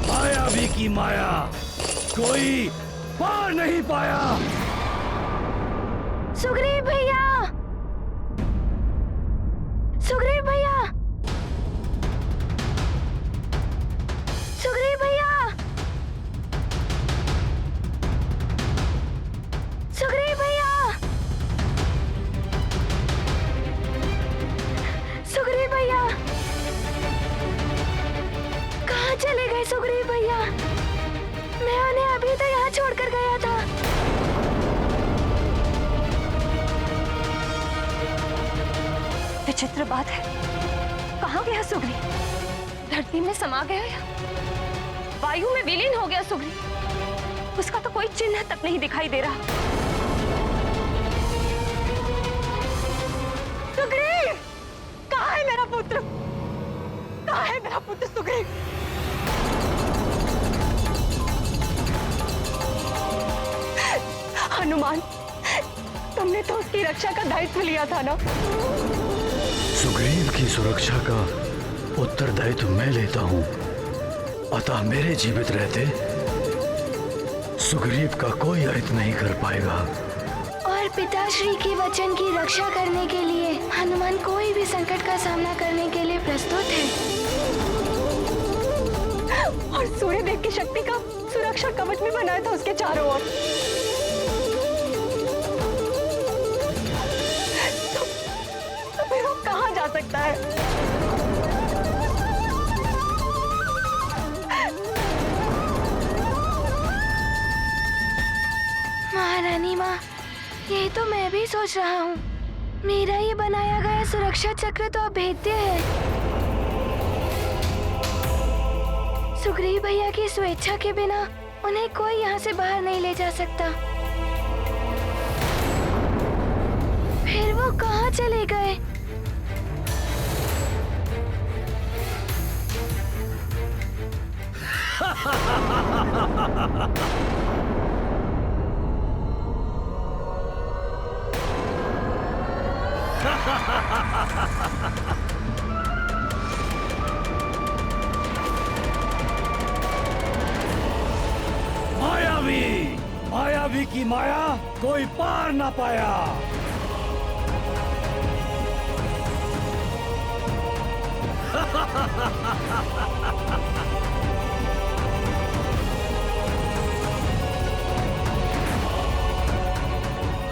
मायावी की माया कोई पार नहीं पाया। सुग्रीव भैया, सुग्रीव भैया, सुग्रीव भैया, सुग्रीव भैया, सुग्रीव भैया, कहाँ चले गए सुग्रीव भैया? मैं उन्हें अभी तो यहाँ छोड़कर गया था। विचित्र बात है, कहाँ गया सुग्रीव? धरती में समा गया या वायु में विलीन हो गया सुग्रीव? उसका तो कोई चिन्ह तक नहीं दिखाई दे रहा। सुग्रीव, कहाँ है मेरा पुत्र? कहाँ है मेरा पुत्र सुग्रीव? हनुमान, तुमने तो उसकी रक्षा का दायित्व लिया था ना? सुग्रीव की सुरक्षा का उत्तरदायित्व मैं लेता हूँ, अतः मेरे जीवित रहते सुग्रीव का कोई अहित नहीं कर पाएगा। और पिताश्री की वचन की रक्षा करने के लिए हनुमान कोई भी संकट का सामना करने के लिए प्रस्तुत है। और सूर्यदेव की शक्ति का सुरक्षा कवच भी बनाया था उसके चारों ओर। तो फिर वो कहाँ जा सकता है? महारानी माँ, यही तो मैं भी सोच रहा हूँ। मेरा ये बनाया गया सुरक्षा चक्र तो अभेद्य है। सुग्रीव भैया की स्वेच्छा के बिना उन्हें कोई यहाँ से बाहर नहीं ले जा सकता। फिर वो कहाँ चले गए? मायावी की माया कोई पार ना पाया।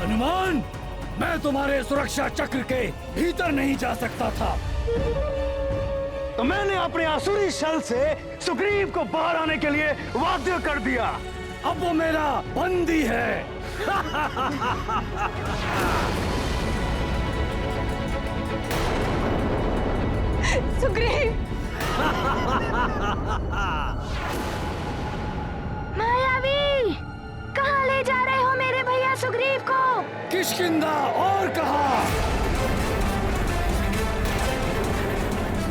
हनुमान, मैं तुम्हारे सुरक्षा चक्र के भीतर नहीं जा सकता था, तो मैंने अपने आसुरी शल से सुग्रीव को बाहर आने के लिए बाध्य कर दिया। अब वो मेरा बंदी है। सुग्रीव! मायावी, कहाँ ले जा रहे हो मेरे भैया सुग्रीव को? किष्किंधा और कहा?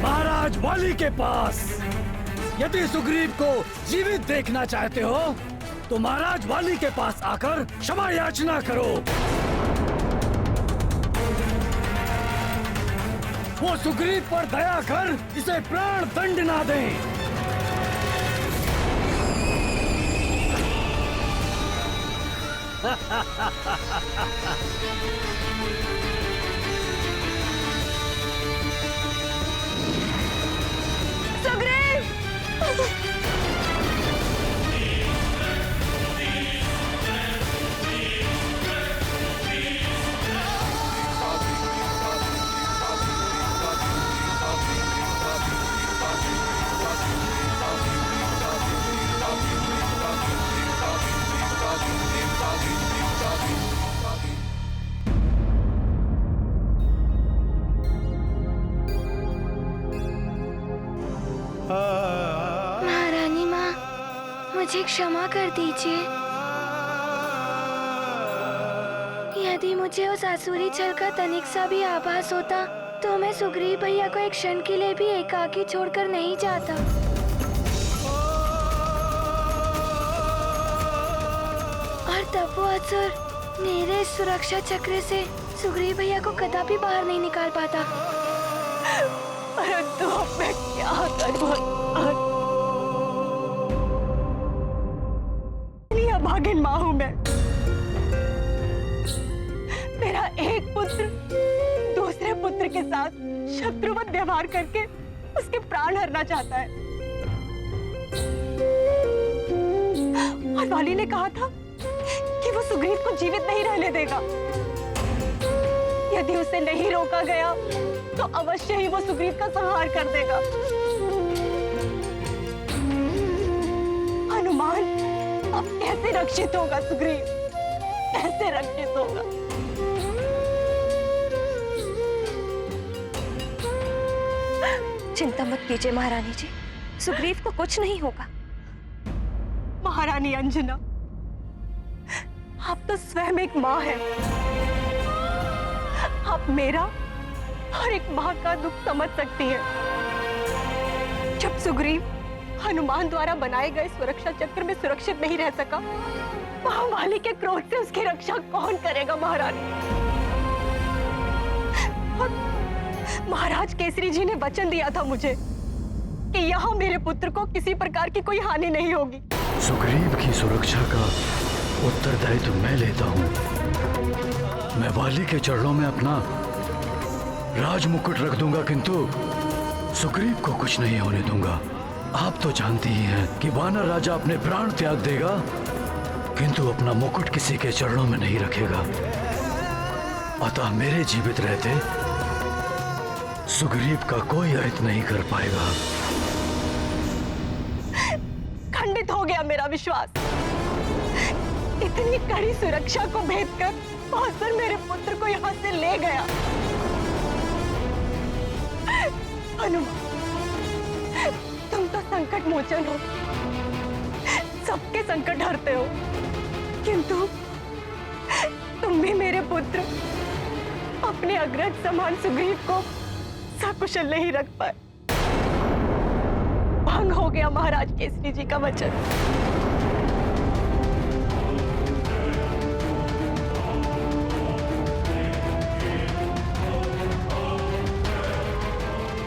महाराज वाली के पास। यदि सुग्रीव को जीवित देखना चाहते हो तो महाराज वाली के पास आकर क्षमा याचना करो। वो सुग्रीव पर दया कर इसे प्राण दंड ना दें। महारानी माँ, मुझे क्षमा कर दीजिए। यदि मुझे उस आसुरी छल का तनिक सा भी आभास होता तो मैं सुग्रीव भैया को एक क्षण के लिए भी एकाकी छोड़कर नहीं जाता। और तब वो असुर मेरे इस सुरक्षा चक्र से सुग्रीव भैया को कदापि बाहर नहीं निकाल पाता। परंतु अब मैं क्या करूं? अभागिन माँ हूं मैं। मेरा एक पुत्र दूसरे पुत्र के साथ शत्रुवत व्यवहार करके उसके प्राण हरना चाहता है। और वाली ने कहा था कि वो सुग्रीव को जीवित नहीं रहने देगा। यदि उसे नहीं रोका गया तो अवश्य ही वो सुग्रीव का संहार कर देगा। हनुमान, अब कैसे रक्षित होगा सुग्रीव, कैसे रक्षित होगा? चिंता मत कीजिए महारानी जी, सुग्रीव को कुछ नहीं होगा। महारानी अंजना, आप तो स्वयं एक माँ हैं। आप मेरा और एक माँ का दुख समझ सकती हैं। जब सुग्रीव हनुमान द्वारा बनाए गए सुरक्षा चक्र में सुरक्षित नहीं रह सका, महावाली के क्रोध से उसकी रक्षा कौन करेगा महारानी? और महाराज केसरी जी ने वचन दिया था मुझे कि यहाँ मेरे पुत्र को किसी प्रकार की कोई हानि नहीं होगी। सुग्रीव की सुरक्षा का उत्तरदायित्व मैं लेता हूँ। मैं वाली के चरणों में अपना राजमुकुट रख दूंगा, किंतु सुग्रीव को कुछ नहीं होने दूंगा। आप तो जानती ही हैं कि वानर राजा अपने प्राण त्याग देगा, किंतु अपना मुकुट किसी के चरणों में नहीं रखेगा। अतः मेरे जीवित रहते सुग्रीव का कोई अहित नहीं कर पाएगा। खंडित हो गया मेरा विश्वास। इतनी कड़ी सुरक्षा को भेद कर बहादुर मेरे पुत्र को यहाँ से ले गया। हनुमान, तुम तो संकट मोचन हो, सबके संकट हरते हो, किंतु तुम भी मेरे पुत्र अपने अग्रज समान सुग्रीव को सकुशल नहीं रख पाए। भंग हो गया महाराज केसरी जी का वचन।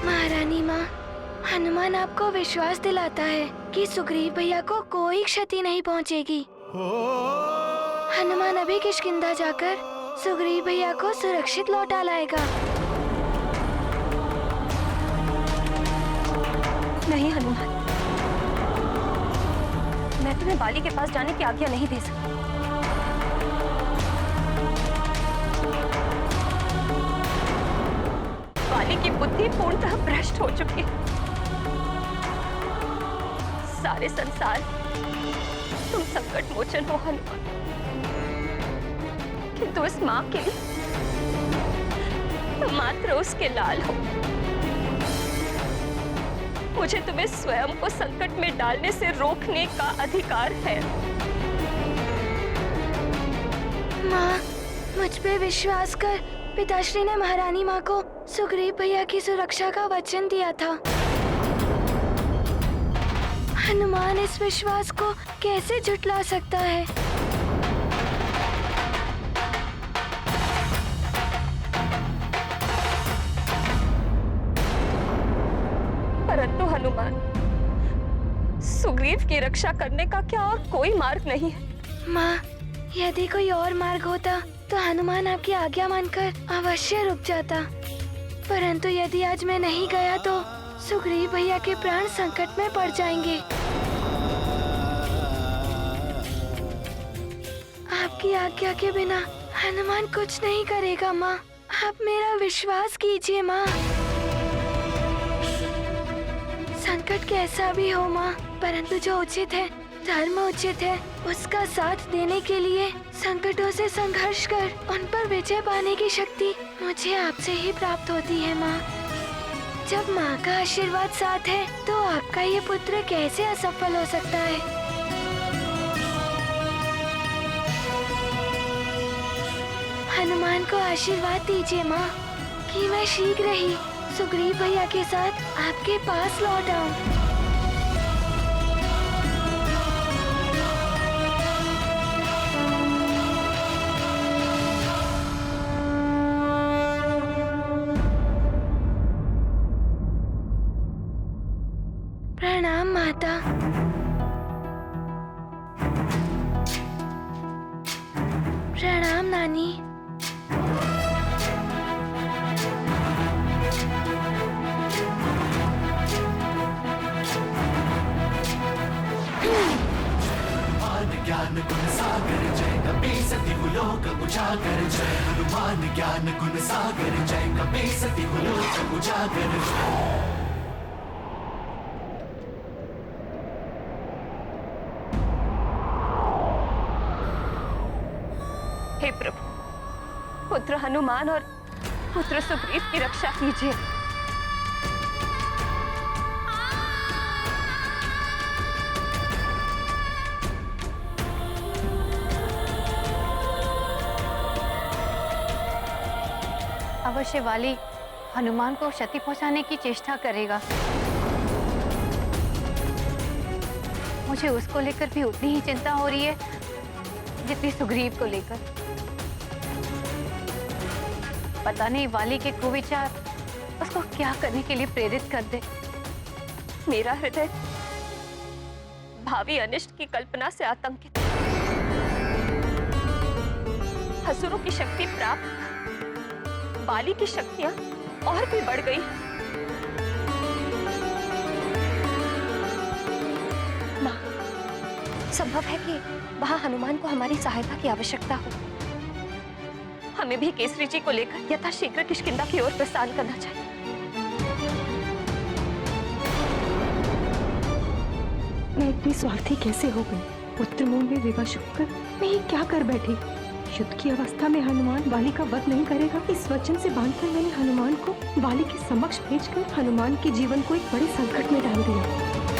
महारानी माँ, हनुमान आपको विश्वास दिलाता है कि सुग्रीव भैया को कोई क्षति नहीं पहुँचेगी। हनुमान अभी किष्किंधा जाकर सुग्रीव भैया को सुरक्षित लौटा लाएगा। नहीं हनुमान, मैं तुम्हें बाली के पास जाने की आज्ञा नहीं दे सकती। बाली की बुद्धि पूर्णतः भ्रष्ट हो चुकी है। सारे संसार तुम संकट मोचन हो हनुमान, किंतु इस मां के लिए तुम मात्र उसके लाल हो। मुझे तुम्हें स्वयं को संकट में डालने से रोकने का अधिकार है। माँ, मुझ पे विश्वास कर। पिताश्री ने महारानी माँ को सुग्रीव भैया की सुरक्षा का वचन दिया था। हनुमान इस विश्वास को कैसे झुठला सकता है? परंतु हनुमान, सुग्रीव की रक्षा करने का क्या और कोई मार्ग नहीं है? माँ, यदि कोई और मार्ग होता तो हनुमान आपकी आज्ञा मानकर अवश्य रुक जाता। परंतु यदि आज मैं नहीं गया तो सुग्रीव भैया के प्राण संकट में पड़ जाएंगे। आपकी आज्ञा के बिना हनुमान कुछ नहीं करेगा। माँ, आप मेरा विश्वास कीजिए। माँ, संकट कैसा भी हो माँ, परंतु जो उचित है, धर्म उचित है, उसका साथ देने के लिए संकटों से संघर्ष कर उन पर विजय पाने की शक्ति मुझे आपसे ही प्राप्त होती है। माँ, जब माँ का आशीर्वाद साथ है तो आपका ये पुत्र कैसे असफल हो सकता है? हनुमान को आशीर्वाद दीजिए माँ कि मैं शीघ्र ही सुग्रीव भैया के साथ आपके पास लौट आऊं। प्रणाम माता। प्रणाम नानी। ज्ञान गुण सागर जय कपी सती लोक उजागर जय हनुमान ज्ञान गुण सागर जय कपी सती लोक उजागर जय। हे प्रभु, पुत्र हनुमान और पुत्र सुग्रीव की रक्षा कीजिए। अवश्य वाली हनुमान को क्षति पहुंचाने की चेष्टा करेगा। मुझे उसको लेकर भी उतनी ही चिंता हो रही है जितनी सुग्रीव को लेकर। पता नहीं वाली के कुविचार उसको क्या करने के लिए प्रेरित कर दे। मेरा हृदय भावी अनिष्ट की कल्पना से आतंकित है। असुरों की शक्ति प्राप्त, बाली की शक्तियां और भी बढ़ गई। मां, संभव है कि वहां हनुमान को हमारी सहायता की आवश्यकता हो। हमें भी केसरी जी को लेकर यथाशीघ्र किष्किंधा की ओर प्रस्थान करना चाहिए। मैं इतनी स्वार्थी कैसे हो गई? पुत्र मोह में विवश होकर मैं ये क्या कर बैठी? युद्ध की अवस्था में हनुमान वाली का वध नहीं करेगा, इस वचन से बांधकर मैंने हनुमान को वाली के समक्ष भेजकर हनुमान के जीवन को एक बड़े संकट में डाल दिया।